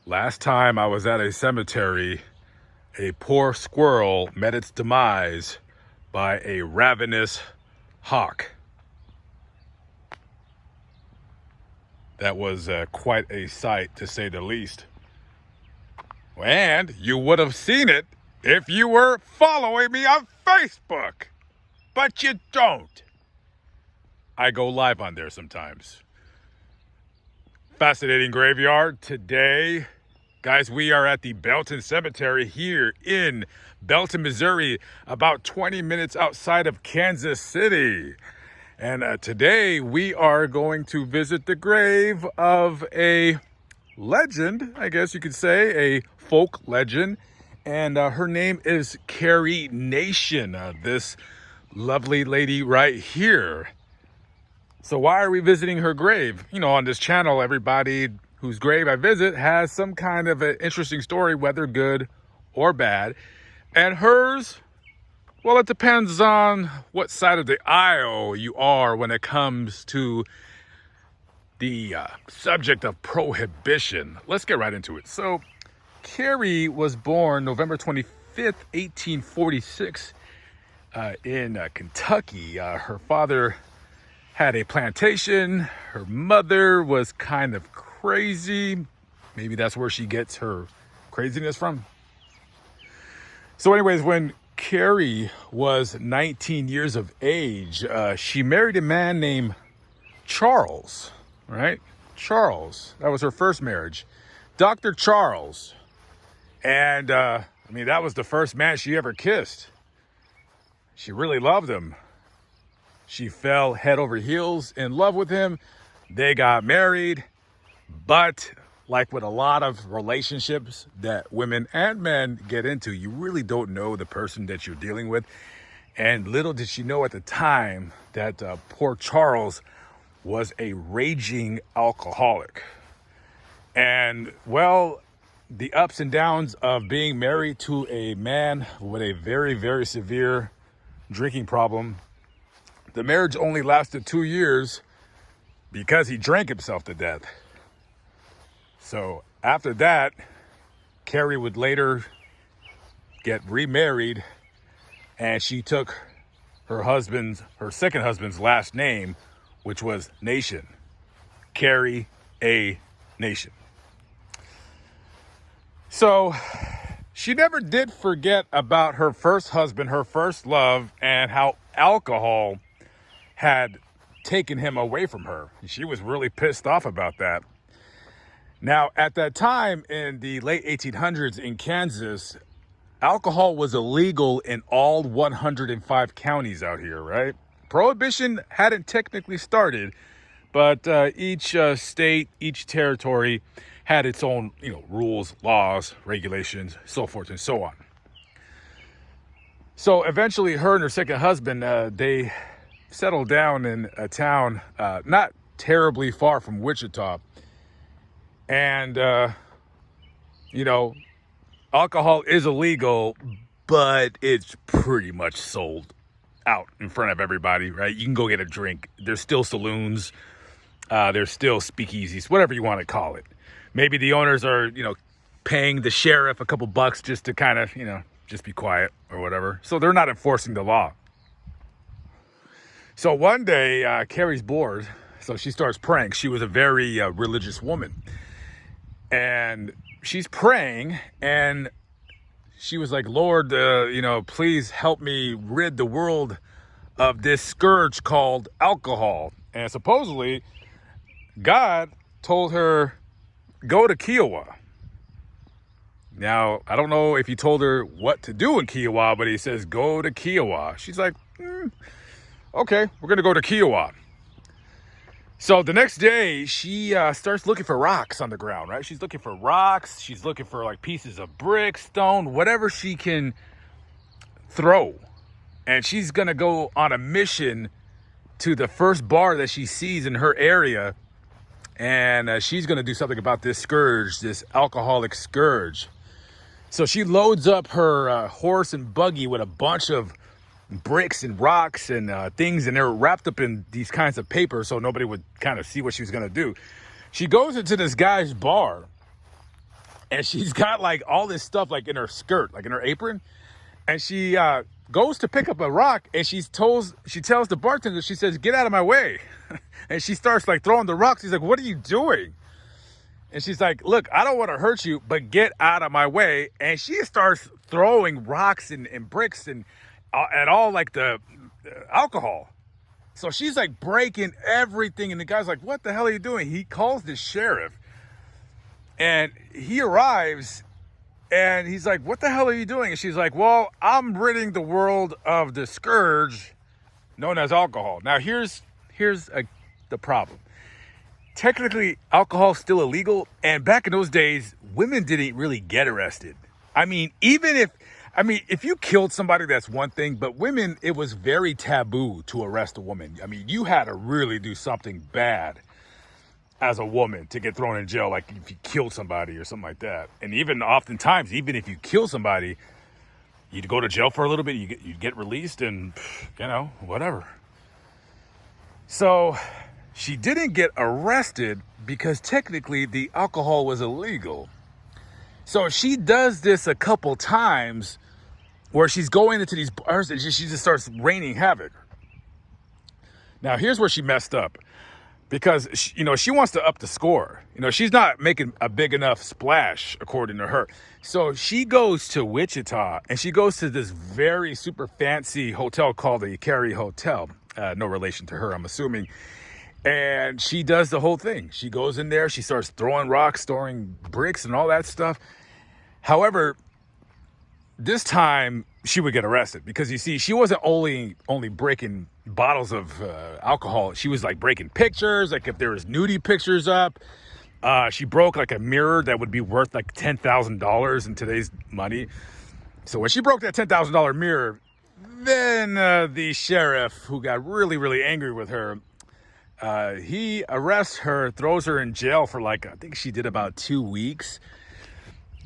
Last time I was at a cemetery, a poor squirrel met its demise by a ravenous hawk. That was quite a sight, to say the least. And you would have seen it if you were following me on Facebook. But you don't. I go live on there sometimes. Fascinating graveyard today. Guys, we are at the Belton Cemetery here in Belton, Missouri, about 20 minutes outside of Kansas City. And today we are going to visit the grave of a legend, I guess you could say, a folk legend. And her name is Carrie Nation, this lovely lady right here. So why are we visiting her grave? You know, on this channel, everybody whose grave I visit has some kind of an interesting story, whether good or bad. And hers, well, it depends on what side of the aisle you are when it comes to the subject of prohibition. Let's get right into it. So Carrie was born November 25th, 1846 in Kentucky. Her father had a plantation. Her mother was kind of crazy. Maybe that's where she gets her craziness from. So anyways, when Carrie was 19 years of age, she married a man named Charles, right? Charles. That was her first marriage. Dr. Charles. And, that was the first man she ever kissed. She really loved him. She fell head over heels in love with him. They got married. But like with a lot of relationships that women and men get into, you really don't know the person that you're dealing with. And little did she know at the time that poor Charles was a raging alcoholic. And, well, the ups and downs of being married to a man with a very, very severe drinking problem. The marriage only lasted 2 years because he drank himself to death. So after that, Carrie would later get remarried, and she took her second husband's last name, which was Nation. Carrie A. Nation. So she never did forget about her first husband, her first love, and how alcohol had taken him away from her. She was really pissed off about that. Now, at that time in the late 1800s in Kansas, alcohol was illegal in all 105 counties out here, right? Prohibition hadn't technically started, but each state, each territory had its own, rules, laws, regulations, so forth and so on. So eventually her and her second husband, they settled down in a town not terribly far from Wichita. And, alcohol is illegal, but it's pretty much sold out in front of everybody, right? You can go get a drink. There's still saloons. There's still speakeasies, whatever you want to call it. Maybe the owners are, paying the sheriff a couple bucks just to kind of, just be quiet or whatever. So they're not enforcing the law. So one day, Carrie's bored, so she starts praying. She was a very religious woman. And she's praying, and she was like, Lord, please help me rid the world of this scourge called alcohol. And supposedly, God told her, go to Kiowa. Now, I don't know if he told her what to do in Kiowa, but he says, go to Kiowa. She's like, okay, we're going to go to Kiowa. So the next day, she starts looking for rocks on the ground, right? She's looking for rocks. She's looking for like pieces of brick, stone, whatever she can throw. And she's going to go on a mission to the first bar that she sees in her area. And she's going to do something about this scourge, this alcoholic scourge. So she loads up her horse and buggy with a bunch of bricks and rocks and things, and they're wrapped up in these kinds of paper so nobody would kind of see what she was going to do. She goes into this guy's bar, and she's got like all this stuff like in her skirt, like in her apron, and she goes to pick up a rock, and she tells the bartender, she says, "Get out of my way." And she starts like throwing the rocks. He's like, "What are you doing?" And she's like, "Look, I don't want to hurt you, but get out of my way." And she starts throwing rocks and bricks and at all like the alcohol. So she's like breaking everything. And the guy's like, "What the hell are you doing?" He calls the sheriff, and he arrives, and he's like, "What the hell are you doing?" And she's like, "Well, I'm ridding the world of the scourge known as alcohol." Now, here's the problem. Technically, alcohol is still illegal, and back in those days, women didn't really get arrested. I mean, if you killed somebody, that's one thing, but women, it was very taboo to arrest a woman. I mean, you had to really do something bad as a woman to get thrown in jail, like if you killed somebody or something like that. And even oftentimes, even if you kill somebody, you'd go to jail for a little bit, you'd get released, and whatever. So she didn't get arrested because technically the alcohol was illegal. So she does this a couple times where she's going into these bars and she just starts raining havoc. Now, here's where she messed up, because she wants to up the score. She's not making a big enough splash, according to her. So she goes to Wichita, and she goes to this very super fancy hotel called the Carrie Hotel. No relation to her, I'm assuming. And she does the whole thing. She goes in there, she starts throwing rocks, throwing bricks and all that stuff. However, this time she would get arrested, because you see, she wasn't only breaking bottles of alcohol. She was like breaking pictures, like if there was nudie pictures up. She broke like a mirror that would be worth like $10,000 in today's money. So when she broke that $10,000 mirror, then the sheriff, who got really, really angry with her, he arrests her, throws her in jail for I think she did about 2 weeks.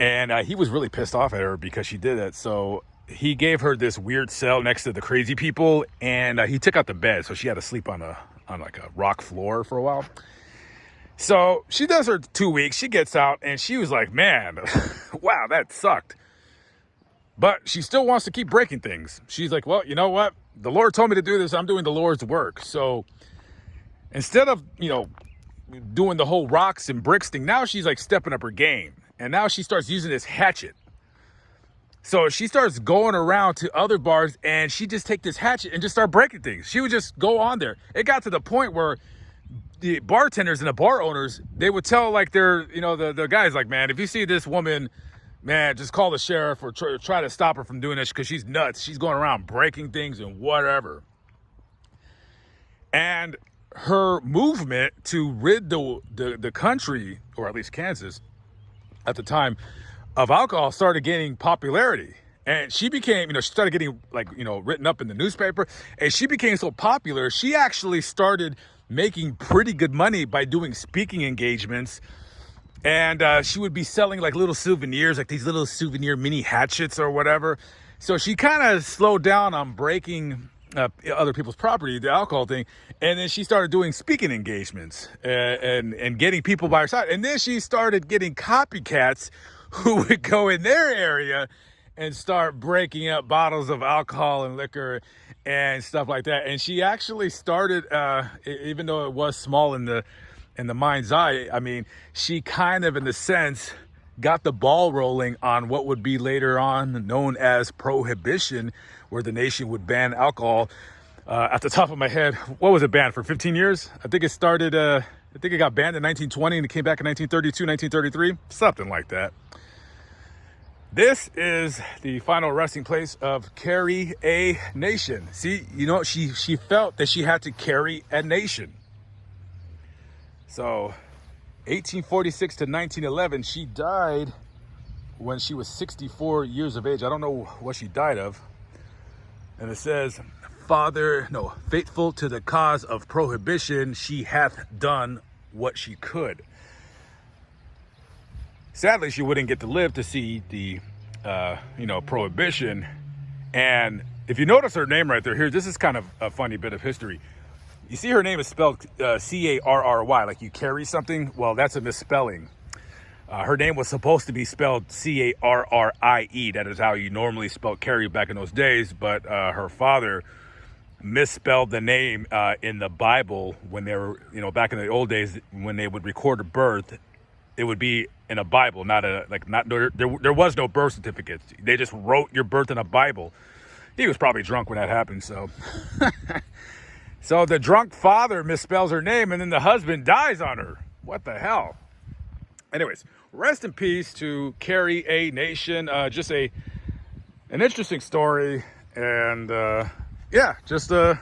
And he was really pissed off at her because she did it. So he gave her this weird cell next to the crazy people, and he took out the bed. So she had to sleep on like a rock floor for a while. So she does her 2 weeks. She gets out, and she was like, "Man, wow, that sucked." But she still wants to keep breaking things. She's like, "Well, you know what? The Lord told me to do this. I'm doing the Lord's work." So instead of, doing the whole rocks and bricks thing, now she's like stepping up her game. And now she starts using this hatchet. So she starts going around to other bars, and she just take this hatchet and just start breaking things. She would just go on there. It got to the point where the bartenders and the bar owners, they would tell like the guys like, "Man, if you see this woman, man, just call the sheriff or try to stop her from doing this, because she's nuts. She's going around breaking things and whatever." And her movement to rid the country, or at least Kansas at the time, of alcohol started gaining popularity. And she became, she started getting written up in the newspaper, and she became so popular, she actually started making pretty good money by doing speaking engagements. And she would be selling like little souvenirs, like these little souvenir mini hatchets or whatever. So she kind of slowed down on breaking other people's property, the alcohol thing. And then she started doing speaking engagements and getting people by her side. And then she started getting copycats who would go in their area and start breaking up bottles of alcohol and liquor and stuff like that. And she actually started, even though it was small in the mind's eye, I mean, she kind of, in a sense, got the ball rolling on what would be later on known as prohibition, where the nation would ban alcohol. At the top of my head, what was it banned for? 15 years? I think it started, I think it got banned in 1920 and it came back in 1932, 1933, something like that. This is the final resting place of Carrie Nation. See, she felt that she had to carry a nation. So 1846 to 1911, she died when she was 64 years of age. I don't know what she died of. And it says, faithful to the cause of prohibition, she hath done what she could. Sadly, she wouldn't get to live to see the, prohibition. And if you notice her name right there, here, this is kind of a funny bit of history. You see her name is spelled C-A-R-R-Y, like you carry something. Well, that's a misspelling. Her name was supposed to be spelled Carrie. That is how you normally spell Carrie back in those days. But her father misspelled the name in the Bible when they were, back in the old days when they would record a birth. It would be in a Bible, there was no birth certificate. They just wrote your birth in a Bible. He was probably drunk when that happened, so. So the drunk father misspells her name, and then the husband dies on her. What the hell? Anyways, rest in peace to Carrie Nation. Just an interesting story, and yeah, just a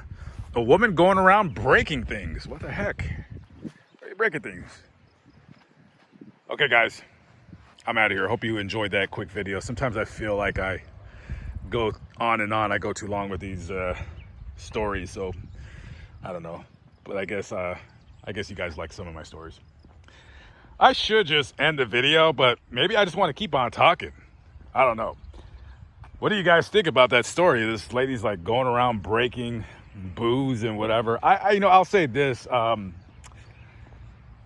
woman going around breaking things. What the heck? Why are you breaking things? Okay, guys, I'm out of here. I hope you enjoyed that quick video. Sometimes I feel like I go on and on. I go too long with these stories, so I don't know. But I guess you guys like some of my stories. I should just end the video, but maybe I just want to keep on talking. I don't know. What do you guys think about that story? This lady's like going around breaking booze and whatever. I'll say this.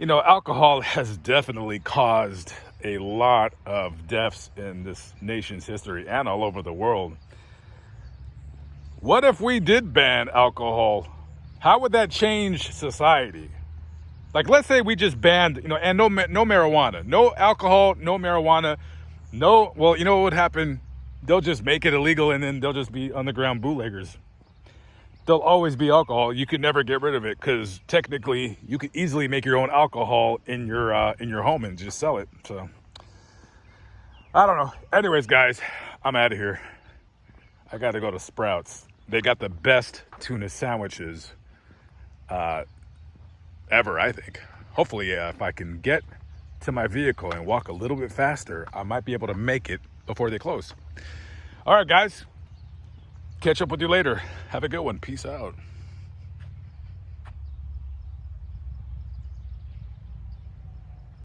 Alcohol has definitely caused a lot of deaths in this nation's history and all over the world. What if we did ban alcohol? How would that change society? Like, let's say we just banned, and no marijuana, no alcohol, no marijuana, well, you know what would happen? They'll just make it illegal, and then they'll just be underground bootleggers. There'll always be alcohol. You could never get rid of it, because technically you could easily make your own alcohol in your home and just sell it. So I don't know. Anyways, guys, I'm out of here. I got to go to Sprouts. They got the best tuna sandwiches ever, I think. Hopefully, if I can get to my vehicle and walk a little bit faster, I might be able to make it before they close. All right, guys. Catch up with you later. Have a good one. Peace out.